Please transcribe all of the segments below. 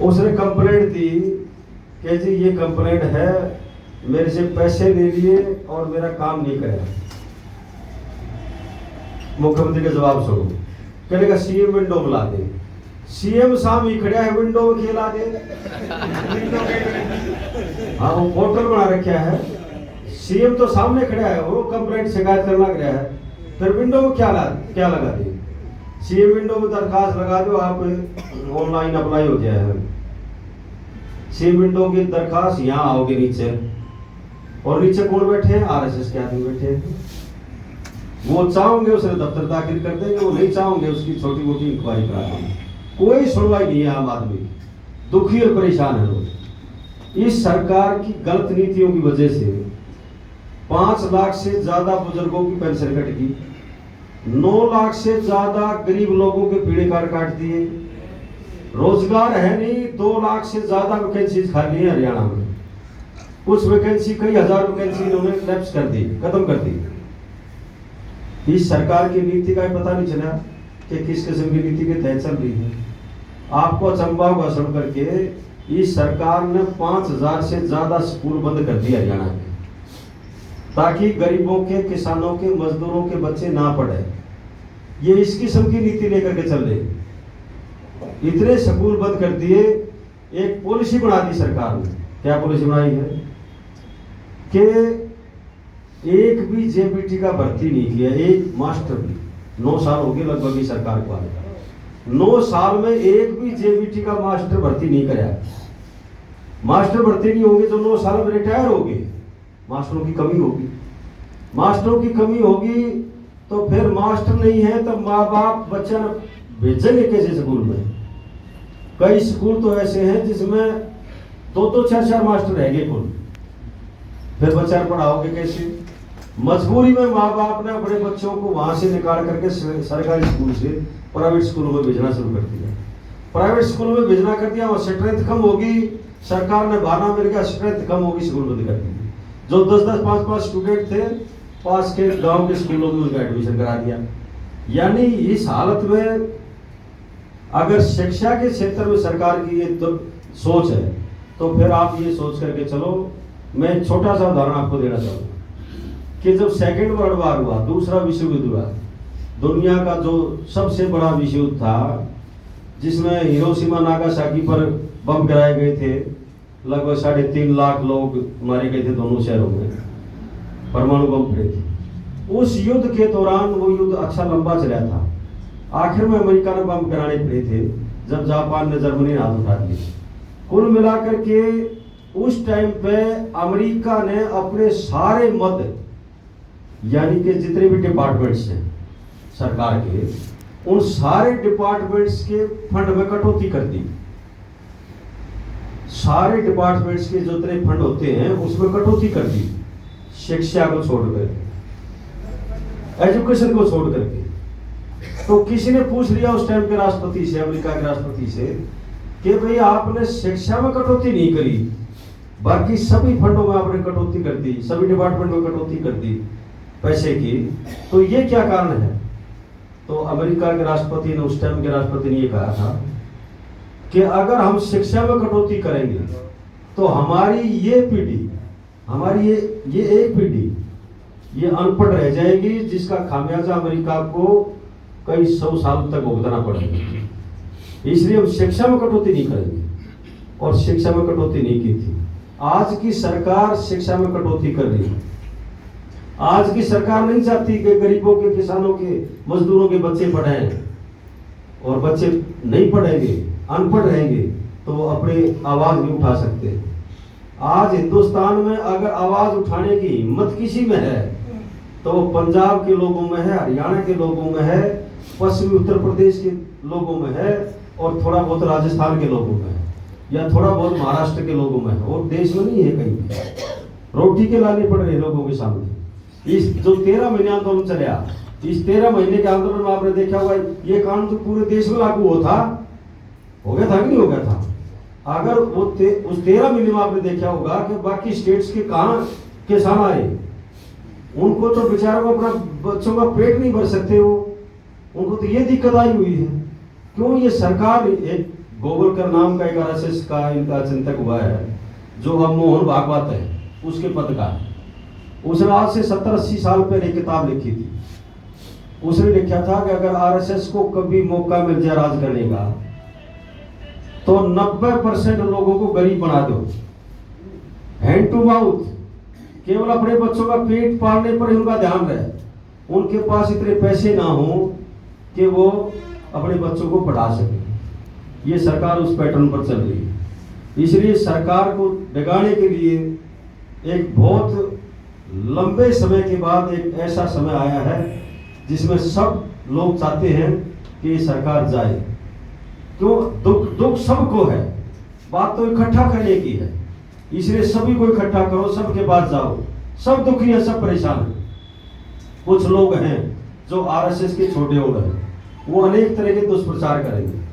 उसने कंप्लेंट दी कि जी ये कंप्लेंट है, मेरे से पैसे ले लिए और मेरा काम नहीं कराया। मुख्यमंत्री का जवाब सुनो, कहेगा सीएम विंडो में ला दे। सीएम सामने खड़ा है, विंडो में खेला दे। हाँ, वो पोर्टल बना रखा है, सीएम तो सामने खड़ा है, वो कंप्लेंट शिकायत करना गया है, फिर विंडो में क्या लगा दे। सीएम विंडो में दरखास्त लगा दो, आप ऑनलाइन अप्लाई हो जाए। सीएम विंडो की दरखास्त यहाँ आओगे नीचे, और नीचे कौन बैठे हैं? आरएसएस के आदमी बैठे हैं। वो चाहोगे उसने दफ्तर दाखिल कर देंगे, वो नहीं चाहोगे उसकी छोटी मोटी इंक्वायरी करा देंगे। कोई सुनवाई नहीं है आम आदमी, दुखी और परेशान है लोग। इस सरकार की गलत नीतियों की वजह से 5 लाख से ज्यादा बुजुर्गों की पेंशन कट गई, 9 लाख से ज्यादा गरीब लोगों के पीड़े कार्ड काट दिए, रोजगार है नहीं, 2 लाख से ज्यादा वैकेंसी खाली है हरियाणा में। कुछ वैकेंसी, कई हजार वैकेंसी इन्होंने लैप्स कर दी, खत्म कर दी। इस सरकार की नीति का पता नहीं चला कि किस किस्म की नीति के तहत चल रही है। आपको अचंभा होगा सुन करके, इस सरकार ने 5000 से ज्यादा स्कूल बंद कर दिए हरियाणा के, ताकि गरीबों के, किसानों के, मजदूरों के बच्चे ना पढ़े। ये इस किस्म की नीति लेकर के चल रहे। इतने स्कूल बंद कर दिए। एक पॉलिसी बना दी सरकार ने। क्या पॉलिसी बनाई है कि एक भी जेबीटी का भर्ती नहीं किया, एक मास्टर भी। 9 साल हो गए लगभग इस सरकार को आए, 9 साल में एक भी जेबीटी का मास्टर भर्ती नहीं कराया। मास्टर भर्ती नहीं होंगे तो 9 साल में रिटायर हो गए, मास्टरों की कमी होगी। मास्टरों की कमी होगी तो फिर मास्टर नहीं है तो माँ बाप बच्चा भेजेंगे कैसे स्कूल में? कई स्कूल तो ऐसे हैं जिसमें 2-2, 4-4 मास्टर रहेंगे कुल, फिर बच्चा पढ़ाओगे कैसे? मजबूरी में माँ बाप ने अपने बच्चों को वहां से निकाल करके सरकारी स्कूल से प्राइवेट स्कूलों में भेजना शुरू कर दिया। प्राइवेट स्कूल में भेजना कर दिया, वहाँ स्ट्रेंथ कम होगी, सरकार ने बहाना मिल गया, स्ट्रेंथ कम होगी, स्कूल बंद कर दी। जो 10-10, 5-5 स्टूडेंट थे, पास के गांव के स्कूलों में उनका एडमिशन करा दिया। यानी इस हालत में अगर शिक्षा के क्षेत्र में सरकार की ये तो सोच है, तो फिर आप ये सोच करके चलो। मैं छोटा सा उदाहरण आपको देना चाहूँगा कि जब सेकेंड वर्ल्ड वार हुआ, दूसरा विश्व युद्ध हुआ, दुनिया का जो सबसे बड़ा विश्व युद्ध था, जिसमें हिरोशिमा नागासाकी पर बम गिराए गए थे, लगभग 3.5 लाख लोग मारे गए थे दोनों शहरों में, परमाणु बम पड़े थे। उस युद्ध के दौरान वो युद्ध अच्छा लंबा चला था। आखिर में अमेरिका ने बम गिराने पड़े थे जब जापान ने, जर्मनी ने हाथ उठा दिए। कुल मिलाकर के उस टाइम पे अमेरिका ने अपने सारे मद, यानी कि जितने भी डिपार्टमेंट्स हैं सरकार के, उन सारे डिपार्टमेंट्स के फंड में कटौती कर दी। सारे डिपार्टमेंट्स के जितने फंड होते हैं उसमें कटौती कर दी, शिक्षा को छोड़कर, एजुकेशन को छोड़ करके। तो किसी ने पूछ लिया उस टाइम के राष्ट्रपति से, अमेरिका के राष्ट्रपति से, कि भाई आपने शिक्षा में कटौती नहीं करी, बाकी सभी फंडों में आपने कटौती कर दी, सभी डिपार्टमेंट में कटौती कर दी पैसे की, तो ये क्या कारण है? तो अमेरिका के राष्ट्रपति ने, उस टाइम के राष्ट्रपति ने ये कहा था कि अगर हम शिक्षा में कटौती करेंगे तो हमारी ये पीढ़ी, हमारी ये एक पीढ़ी ये अनपढ़ रह जाएगी, जिसका खामियाजा अमेरिका को कई 100 साल तक भुगतना पड़ेगा। इसलिए हम शिक्षा में कटौती नहीं करेंगे, और शिक्षा में कटौती नहीं की थी। आज की सरकार शिक्षा में कटौती कर रही है। आज की सरकार नहीं चाहती कि गरीबों के, किसानों के, मजदूरों के बच्चे पढ़ें, और बच्चे नहीं पढ़ेंगे, अनपढ़ रहेंगे तो वो अपनी आवाज नहीं उठा सकते। आज हिंदुस्तान में अगर आवाज उठाने की हिम्मत किसी में है तो वो पंजाब के लोगों में है, हरियाणा के लोगों में है, पश्चिमी उत्तर प्रदेश के लोगों में है, और थोड़ा बहुत राजस्थान के लोगों में है, या थोड़ा बहुत महाराष्ट्र के लोगों में है, और देश में नहीं है कहीं। रोटी के लाने पड़ रहे लोगों के सामने। इस जो 13 महीने आंदोलन चला, इस 13 महीने के आंदोलन में आपने देखा होगा, ये कानून तो पूरे देश में लागू हो गया था कि नहीं हो गया था? अगर वो उस 13 महीने में आपने देखा होगा कि बाकी स्टेट्स के कहाँ किसान आए, उनको तो बेचारों को अपना बच्चों का पेट नहीं भर सकते, वो उनको तो ये दिक्कत आई हुई है। क्यों? ये सरकार गोवलकर नाम का एक आरएसएस का इनका चिंतक हुआ है, जो हम मोहन भागवत है उसके पद का। उसने आज से 70-80 साल पहले किताब लिखी थी। उसने लिखा था कि अगर आरएसएस को कभी मौका मिल जाए राज करने का, तो 90% लोगों को गरीब बना दो, हैंड टू माउथ, केवल अपने बच्चों का पेट पालने पर ही उनका ध्यान रहे, उनके पास इतने पैसे ना हो कि वो अपने बच्चों को पढ़ा सके। ये सरकार उस पैटर्न पर चल रही है। इसलिए सरकार को डगाने के लिए एक बहुत लंबे समय के बाद एक ऐसा समय आया है जिसमें सब लोग चाहते हैं कि ये सरकार जाए। क्यों? दुख सबको है, बात तो इकट्ठा करने की है। इसलिए सभी को इकट्ठा करो, सबके पास जाओ, सब दुखी है, सब परेशान है। कुछ लोग हैं जो आरएसएस के छोटे ओढ़ हैं, वो अनेक तरह के दुष्प्रचार करेंगे।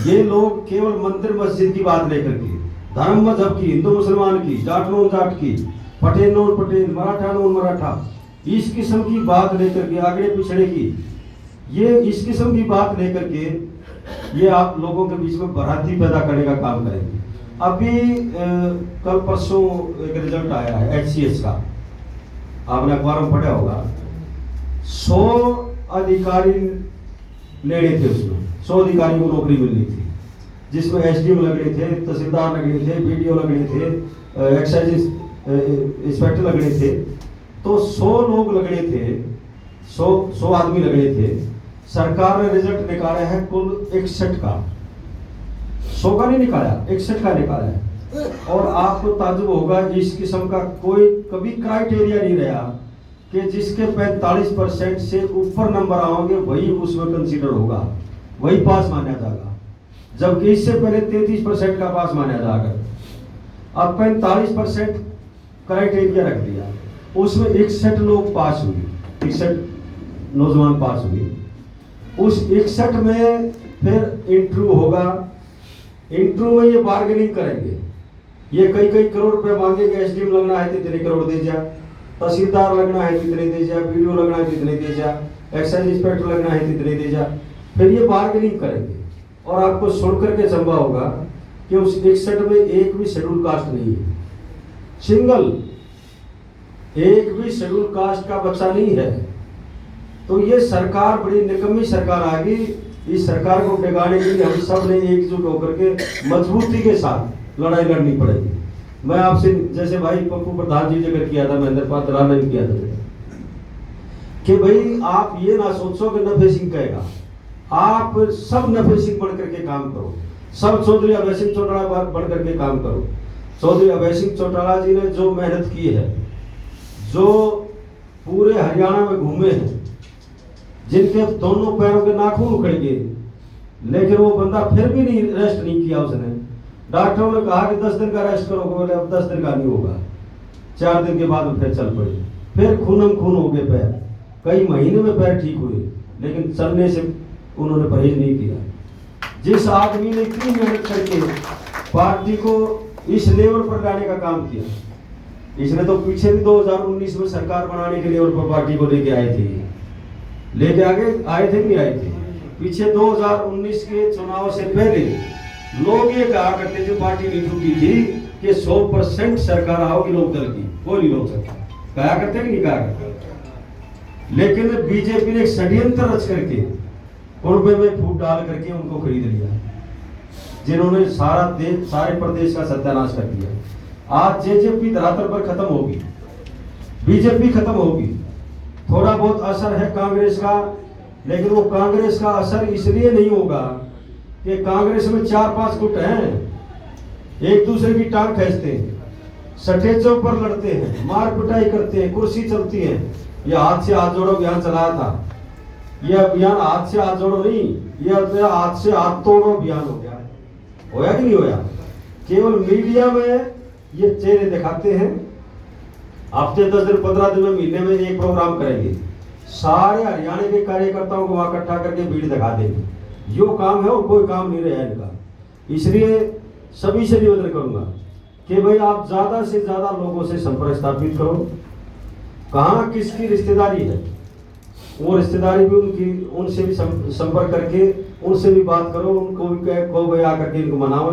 ये लोग केवल मंदिर मस्जिद की बात लेकर के, धर्म मजहब की, हिंदू मुसलमान की, जाट नॉन जाट की, पटेल नॉन पटेल, मराठा नॉन मराठा, इस किस्म की बात लेकर के, आगड़े पिछड़े की, ये इस किस्म की बात लेकर के ये आप लोगों के बीच में भ्रांति पैदा करने का काम करेंगे। अभी कल परसों एक रिजल्ट आया है HCS का, आपने अखबार में पढ़ा होगा। 100 अधिकारी लेने थे, उसमें 100 अधिकारी को नौकरी मिलनी थी, जिसमें SDM लगने थे, तहसीलदार लगने थे, BDO लगने थे, एक्साइज इंस्पेक्टर लगने थे। तो 100 लोग लगने थे, 100 आदमी लगने थे। सरकार ने रिजल्ट निकाला है कुल 61 का, 100 का नहीं निकाला, 61 का निकाला है। और आपको ताज्जुब होगा, इस किस्म का कोई कभी क्राइटेरिया नहीं रहा कि जिसके 45% से ऊपर नंबर आओगे वही उसमें कंसीडर होगा, वही पास माना जाएगा, जबकि इससे पहले 33% का पास माना जाएगा। अब 45% क्राइटेरिया रख दिया, उसमें 61 लोग पास हुए, 61 नौजवान पास हुए। उस 61 में फिर इंटरव्यू होगा। इंटरव्यू में ये बार्गेनिंग करेंगे, ये कई करोड़ रुपए मांगेंगे। SDM लगना है तो इतने करोड़ दे जा, तहसीलदार लगना है तो इतने दे जा, BDO लगना है तो इतने दे जा, एक्साइज इंस्पेक्टर लगना है तो इतने दे जा। फिर ये बार्गेनिंग करेंगे और आपको सुन करके चंबा होगा कि उस 61 में एक भी शेड्यूल कास्ट नहीं है, सिंगल एक भी शेड्यूल कास्ट का बच्चा नहीं है। तो ये सरकार बड़ी निकम्मी सरकार आ गई। इस सरकार को बिगाड़ने के लिए हम सब ने एकजुट होकर के मजबूती के साथ लड़ाई लड़नी पड़ेगी। मैं आपसे, जैसे भाई पप्पू प्रधान जी जिक्र किया था, महेंद्र पाल दलाल ने किया था, कि भाई आप ये ना सोचो कि नफे सिंह कहेगा, आप सब नफे सिंह बन करके काम करो, सब चौधरी अभय सिंह चौटाला बन करके काम करो। चौधरी अभय सिंह चौटाला जी ने जो मेहनत की है, जो पूरे हरियाणा में घूमे हैं, जिनके दोनों पैरों के नाखून उखड़ गए, लेकिन वो बंदा फिर भी नहीं रेस्ट नहीं किया। उसने, डॉक्टरों ने कहा कि 10 दिन का रेस्ट करोगे, बोले अब 10 दिन का नहीं होगा। 4 दिन के बाद फिर चल पड़े, फिर खूनम खून हो गए पैर, कई महीने में पैर ठीक हुए, लेकिन चलने से उन्होंने परहेज नहीं किया। जिस आदमी ने इतनी मेहनत करके पार्टी को इस लेवल पर लाने का काम किया, इसने तो पीछे भी 2019 में सरकार बनाने के लेवल पर पार्टी को लेके आए थे, लेके आए थे नहीं आए थे। पीछे 2019 के चुनाव से पहले लोग ये कहा करते थे, पार्टी नहीं टूटी थी, कि 100% सरकार आओगी लोकदल की, कोई नहीं रोक सकता, कहा करते कि नहीं कहा करते। लेकिन बीजेपी ने षड्यंत्र रच करके कुर्बे में फूट डाल करके उनको खरीद लिया, जिन्होंने सारे प्रदेश का सत्यानाश कर दिया। आज जेजेपी धरातल पर खत्म होगी, बीजेपी खत्म होगी। थोड़ा बहुत असर है कांग्रेस का, लेकिन वो कांग्रेस का असर इसलिए नहीं होगा कि कांग्रेस में 4-5 गुट हैं, एक दूसरे की टांग खींचते हैं, स्टेजों पर लड़ते हैं, मार पिटाई करते हैं, कुर्सी चलती है। ये हाथ से हाथ जोड़ो अभियान चलाया था, ये अभियान हाथ से हाथ जोड़ो नहीं, ये हाथ से हाथ तोड़ो अभियान हो गया। होया कि नहीं होया? केवल मीडिया में ये चेहरे दिखाते हैं, हफ्ते 10 दिन 15 दिन में, महीने में एक प्रोग्राम करेंगे, सारे हरियाणा के कार्यकर्ताओं को वहां इकट्ठा करके भीड़ दिखा देंगे। यो काम है और कोई काम नहीं रहा इनका। इसलिए सभी से निवेदन करूंगा कि भाई आप ज्यादा से ज्यादा लोगों से संपर्क स्थापित करो। कहाँ किसकी रिश्तेदारी है, वो रिश्तेदारी भी उनसे भी संपर्क करके उनसे भी बात करो, उनको भी कहो भाई आकर के इनको मनाओ।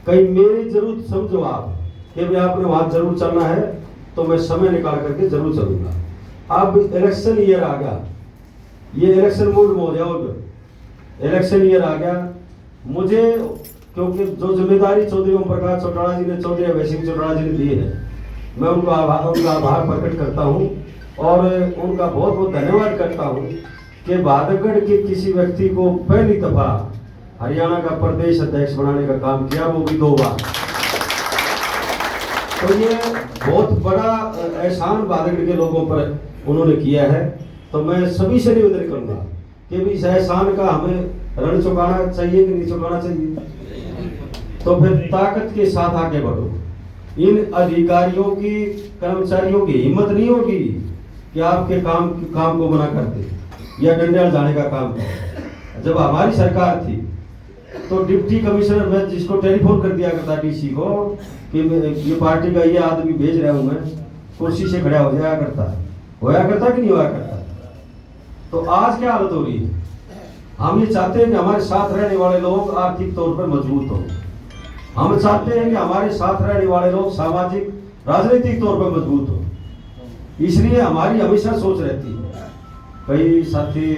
कहीं मेरी जरूरत समझो आप कि भाई आपने वहां जरूर चलना है तो मैं समय निकाल करके जरूर चलूंगा। अब इलेक्शन ईयर आ गया, ये इलेक्शन मूड में हो गया, इलेक्शन ईयर आ गया। मुझे क्योंकि जो जिम्मेदारी चौधरी ओम प्रकाश चौटाला जी ने, चौधरी अभय चौटाला जी ने दी है, मैं उनका आभार प्रकट करता हूँ और उनका बहुत बहुत धन्यवाद करता हूँ कि बादलगढ़ के किसी व्यक्ति को पहली दफा हरियाणा का प्रदेश अध्यक्ष बनाने का काम किया, वो भी 2 बार। तो ये बहुत बड़ा एहसान बादलगढ़ के लोगों पर उन्होंने किया है। तो मैं सभी से निवेदन करूंगा कि भी इस एहसान का हमें ऋण चुकाना चाहिए कि नहीं चुकाना चाहिए। तो फिर ताकत के साथ आगे बढ़ो। इन अधिकारियों की, कर्मचारियों की हिम्मत नहीं होगी कि आपके काम को मना कर दे या डंडे जाने का काम करे। जब हमारी सरकार थी तो डिप्टी कमिश्नर मैं जिसको टेलीफोन कर दिया करता डीसी को कि ये पार्टी का ये आदमी भेज रहा हूं मैं, कुर्सी से खड़ा हो जाया करता कि नहीं होया करता। तो आज क्या हालत हो रही है? हम ये चाहते हैं कि हमारे साथ रहने वाले लोग आर्थिक तौर पर मजबूत हो। हम चाहते हैं कि हमारे साथ रहने वाले लोग सामाजिक राजनीतिक तौर पर मजबूत हो। इसलिए हमारी हमेशा सोच रहती है भाई साथी